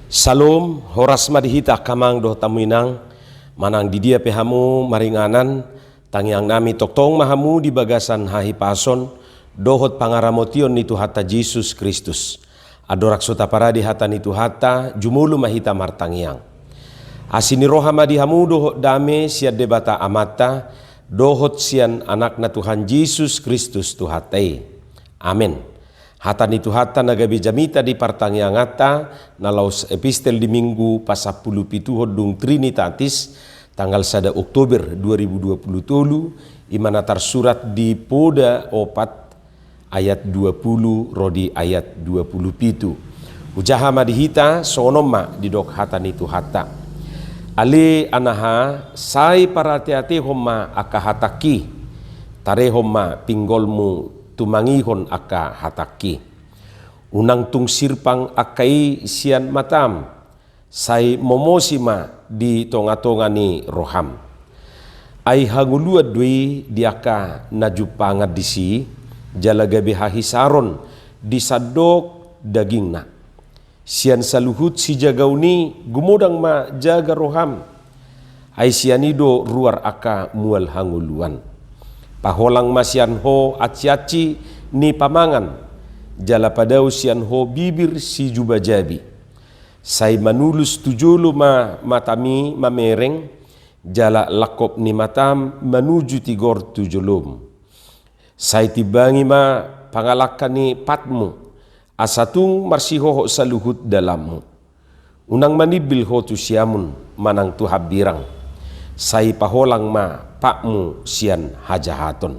Salom, horas madihita kamang doh tamuinang, manang di dia pehamu maringanan, tangiang nami toktong mahamu di bagasan hahi pason, dohot pangaramotion nitu hata Jesus Kristus. Adorak sota para di hata nitu hata, jumulu mahita martangiang. Asini roha madihamu dohot dame siad debata amata, dohot sian anak na Tuhan Jesus Kristus tuhatai. Amin. Hata nitu hata nagabi jamita di partangiangata nalaus epistel di minggu pasapulu pituhod dung Trinitatis tanggal 1 Oktober 2020 imana tersurat di poda 4 ayat 20 rodi ayat 20 pitu. Ujaha madihita sonoma di dok hata nitu hata. Ali anaha sai parati-ati homma akahataki tare homma pinggolmu tumangihon aka hataki. Unang tung sirpang akai sian matam, say momosima di tonga-tonga ni roham. Ay hanguluad dui diaka najupangad disi, jalagabi hahisaron di sadok dagingna. Sian saluhut si jagauni gumudang ma jaga roham. Ay sianido ruar aka mual hanguluan. Paholang masian ho aci-aci ni pamangan, jala padau sian ho bibir si jubajabi. Say manulus tujulu ma matami mamereng, jala lakop ni matam menuju tigor tujulum. Say tibangi ma pangalakan ni patmu, asatung marsiho saluhut dalammu. Unang manibil ho tu siamun manang tu habirang. Say paholang ma pakmu sian hajahaton.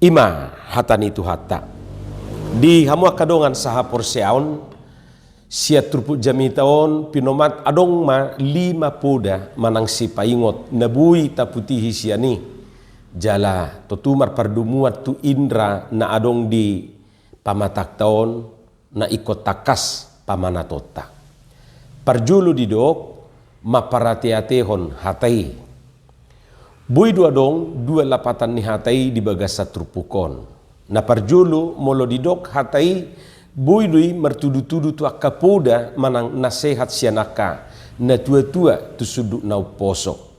Ima hata nitu hata. Di hamu kadongan saha porseaon siat truput jamitaon pinomat adong ma 5 poda manang si paingot nabui taputihi siani. Jala totumar pardumuat tu indra na adong di pamatak taon na ikot takas pamanatota. Parjulu didok maparati-atehon hatai. Bui dua dong, 2 lapatan ni hatai di bagasa trupukon. Na parjulu molo didok hatai, bui dui mertudu-tudu tu akapoda manang nasehat sianaka, na tua-tua tu suduk na uposo.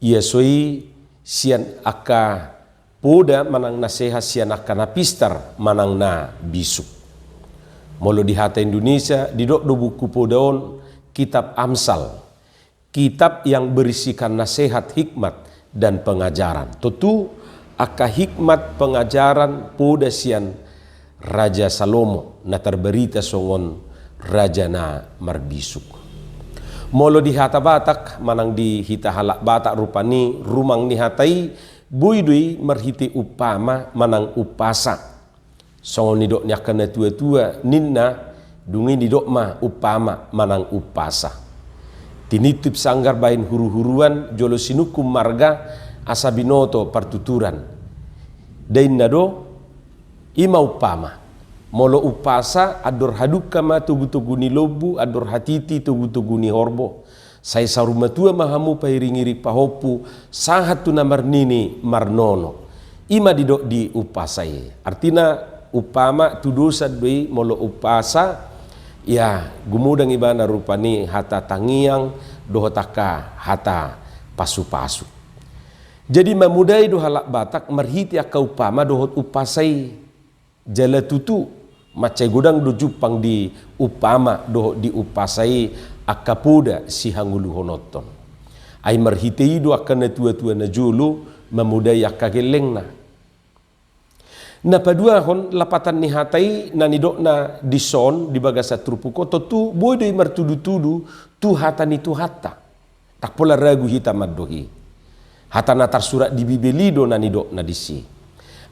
Ia soi sian aka poda manang nasehat sianaka na pistar manang na bisuk. Molo di hatai Indonesia, didok do buku podaon kitab Amsal. Kitab yang berisikan nasihat, hikmat, dan pengajaran. Tentu aka hikmat pengajaran poda sian Raja Salomo na terberita songon Raja na marbisuk. Molo di hata Batak manang di hita halak Batak rupani rumang ni hatai buidui merhiti upama manang upasa. Songon nidok nyakana tua-tua ninna dungi nidok ma upama manang upasa. Tinitip sanggar bain huru-huruan jolo sinukum marga asabinoto partuturan. Dain nado ima upama. Molo upasa ador haduka ma tugu-tuguni lobu ador hatiti tugu-tuguni horbo. Sai sarumatua mahamu pairingiri pahopu sahat tu namar nini marnono. Ima didok di upasai. Artina upama tu dosa doi molo upasa. Ya, gumudang ibana rupani hata tangiang dohotaka hata pasu-pasu. Jadi mamudai dohalak Batak merhiti aka upama dohot upasai jala tutu macai gudang do jupang di upama dohot di upasai aka poda si hangulu honoton. Ai merhiti do aka na tua-tua na julu mamudai aka gelengna. Na padua hon lapatan ni hatai na nidok na dison di bagasa trupuko tu bodoh mertudu-tudu tu hata ni tu hata tak pola ragu hita maddohi hata na tersurat di bibelido na nidok na disi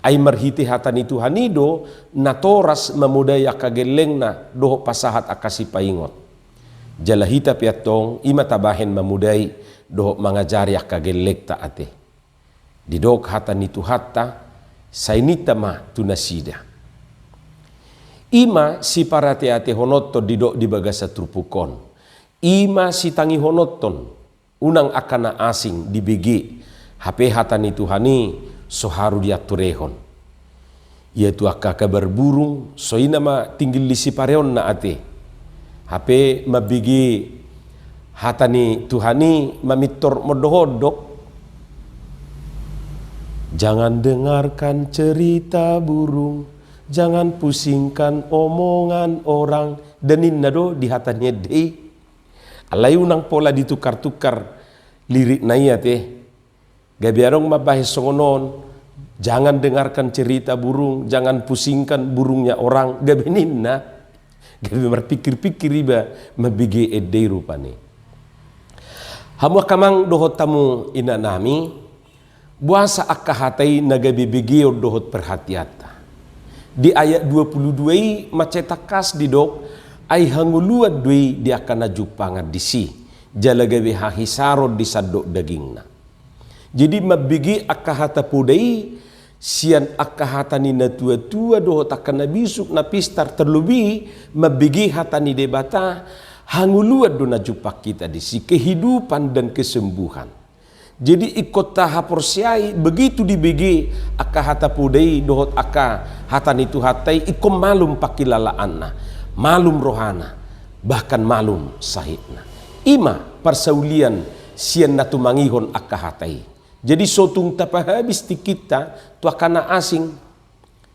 ai merhiti hata ni tu hanido na toras memudaya kageleng na doho pasahat akasi paingot jala hita piatong ima tabahen memudai doho mangajari akagelek taate didok hata ni tu hata sainita ma tunasida. Ima si parati-ati honoton didok di bagasa trupukon. Ima si tangi honoton unang akana asing di BG. HP hatan itu hani soharu diaturehon. Ia tu aka kabar burung soina ma tinggil si pareon na ate. HP mabigi hatani Tuhani mamitor modohodok. Jangan dengarkan cerita burung, jangan pusingkan omongan orang. Denin nado di hatanya deh. Alai unang pola ditukar-tukar lirik naya teh. Gabiarong mabahis songonon. Jangan dengarkan cerita burung, jangan pusingkan burungnya orang. Gabenin na. Gabi berpikir-pikir riba mabigi edei rupani. Hamu kamang dohot tamu ina nami. Buasa akahatai nagabibigio dohot perhatiata. Di ayat 22 macetakas didok ay hanguluad dui di akan najupangan disi jalagabi hahisaro di sadok dagingna. Jadi mabigi akahata pudai sian akahatani na tua-tua dohot akan nabisuk napistar terlebih mabigi hatani debata hanguluad do najupak kita disi kehidupan dan kesembuhan. Jadi ikut tahap porsiai begitu dibegi akahata pudai dohot hatan itu hatai ikom malum pakilalaanna, malum rohana, bahkan malum sahidna. Ima persaulian sian natu mangihon akahatai. Jadi sotung tapahabis ti kita tu akana asing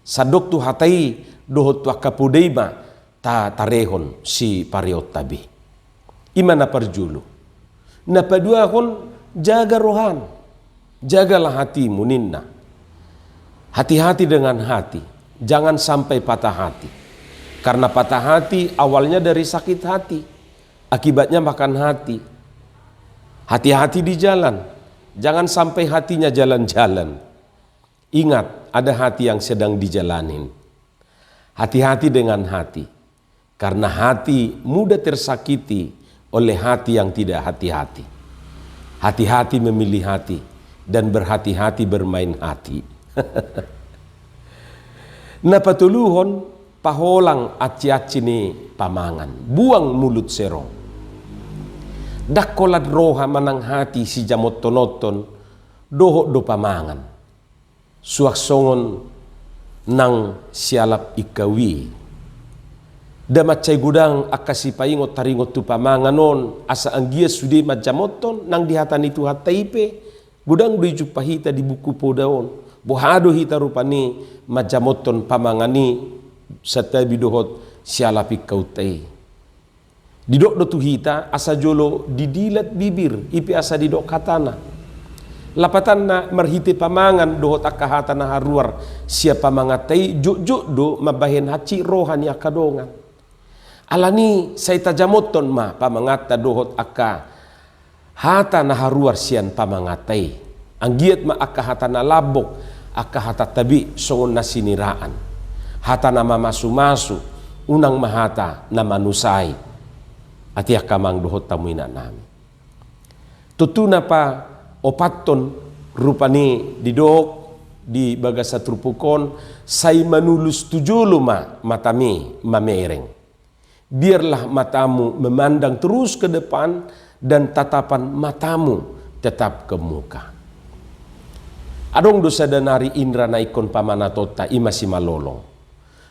sadok tu hatai dohot tu akapudai ma ta tarehon si pariot tabi. Ima na perjulu. Na paduahon jaga rohan, jagalah hatimu ninna. Hati-hati dengan hati, jangan sampai patah hati. Karena patah hati awalnya dari sakit hati, akibatnya makan hati. Hati-hati di jalan, jangan sampai hatinya jalan-jalan. Ingat, ada hati yang sedang dijalanin. Hati-hati dengan hati, karena hati mudah tersakiti oleh hati yang tidak hati-hati. Hati-hati memilih hati dan berhati-hati bermain hati. Napatuluhon paholang aci-aci ni pamangan, buang mulut serong. Dakolat roha manang hati si jamot tonoton dohok do pamangan. Suak songon nang sialap ikawi. Damacay gudang akasi paingot taringot tu pamanganon asa anggia sudi majamoton nang dihatan itu hataipe gudang duiju pahita di buku podaon bohado hita rupani majamoton pamangani satabi dohot sialapi kautai didok do tu hita asa jolo didilat bibir ipi asa didok katana lapatan na marhite pamangan dohot akahatana haruar siapa mangatai juk do mabahen haci rohani akadongan. Alani say tajamoton ma pamangata dohot aka hata na haruar sian pamangatay. Ang giat ma aka hata na labok, aka hata tabi songon na siniraan. Hata na mamasu-masu, unang mahata na manusay. At yakamang dohot tamuina nami. Tutuna pa opaton rupani didok di bagasa trupukon say manulus tujulo ma matami mamereng. Biarlah matamu memandang terus ke depan dan tatapan matamu tetap ke muka. Adong dosa danari indra naikon pamanatota ima si malolong.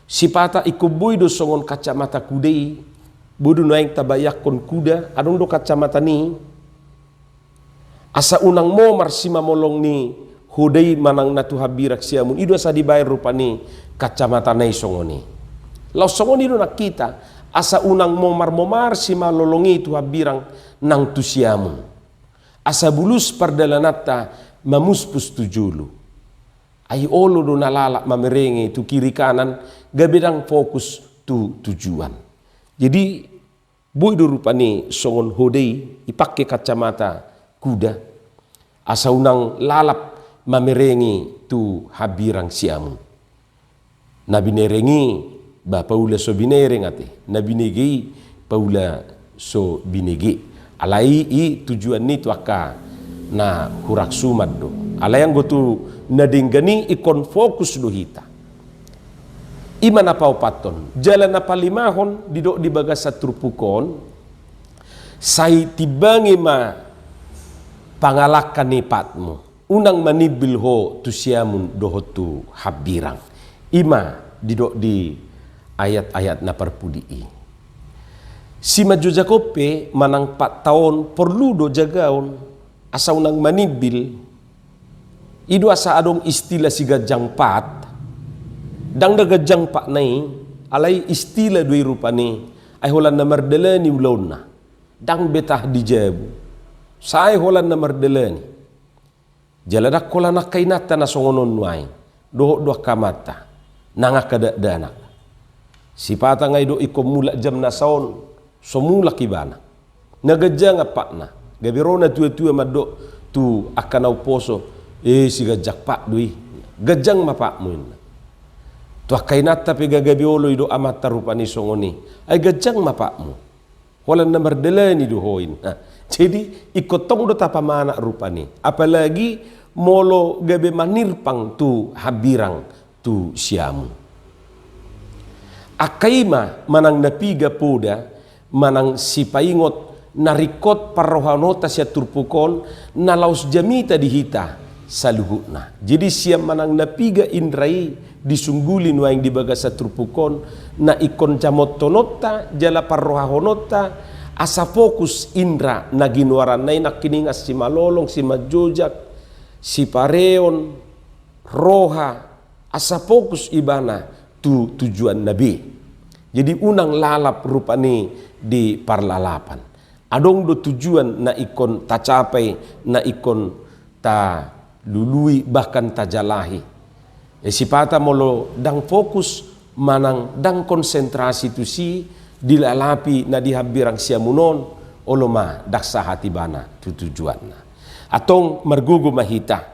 Si pata ikuboy do songon kacamata kudei, budu naik tabayakon kuda, adong do kacamata ni. Asa unang mo marsima molong ni hudei manang natuhabirak siamun, ido asa dibayar rupani kacamata na isongoni. Lau songoni do nakita, asa unang momar si malolongi itu habirang nang tusiamun. Asa bulus pardalanata mamuspus tujulu. Ay olo do nalala mamerenge tu kiri kanan gabedang fokus tu tujuan. Jadi boy do rupani songon hodei ipake kacamata kuda. Asa unang lalap mamerengi tu habirang siamun. Nabi nerengi ba paula so binereng ate nabinegi paula so binegi alai i tujuan ni tu aka na hurak sumad do alayang gotu nadinggani ikon fokus do hita iman apa opaton jalan apa limahon didok di bagasa trupukon sai tibangi ma pangalakan nipatmu unang manibil ho tusiamun dohotu habirang ima didok di ayat-ayat na perpudii. Si maju Jakope manang 4 tahun perlu do jagaon asa unang manibil. Idu asa adong istilah si gajang pat. Dang da gajang pat nai alay istilah dui rupani ay holan na mardala ni ulon na. Dang betah di jabu. Say holan na mardala ni. Jaladak kola na kainata na songonon nuay. Doho doh kamata. Nanga kadadanak. Si pata ngay do ikom mula jam na saon. Somula kibana. Nagajang apa na. Gabiro na tua-tua maddo tu akanaw poso. Si gajak pak dui. Gajang mapak mo yun. Tu akainata pe gagabiolo ido amat tarupani songoni. Ay gajang mapak mo. Walang na mardala ni duhoin. Jadi ikotong do tapamana rupani. Apalagi molo gabe manirpang tu habirang tu siamu. Akaima manang napiga poda manang sipaingot narikot parrohanota siya turpukon nalaus jamita dihita saluhutna. Jadi siya manang napiga indrai disunggulin waing dibaga sa turpukon na ikon jamotonota jala parrohahonota asa fokus indra na ginwaran na nakiningas si malolong, si majojak, si pareon, roha, asa fokus ibana tu tujuan nabi. Jadi unang lalap rupani di parlalapan. Adong do tujuan na ikon tacapai, na ikon ta lului bahkan tajalahi. Sipata molo dang fokus manang dang konsentrasi tu si dilalapi na dihabirang siamunon oloma daksa hati bana tu tujuan na. Atong margugo mahita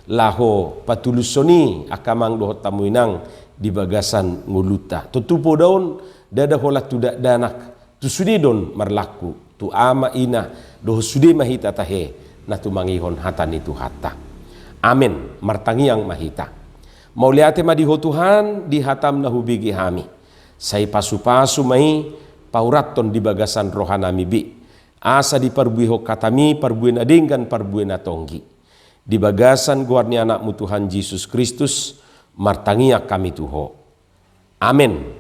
laho patulusoni akamang dohot tamuinang di bagasan nguluta. Tutupo daun dada hola tudak danak tu sudidon marlaku tu ama ina doh sudi mahita tahe na tu mangihon hatan itu hatta. Amin. Martangiang mahita. Mauliate madiho Tuhan di hatam na hubigi hami. Say pasu-pasu mai pauraton di bagasan rohanami bi. Asa di parbuiho katami parbuin adinggan parbuin atonggi. Di bagasan guarni anakmu Tuhan Yesus Kristus martangia kami tuho. Amin.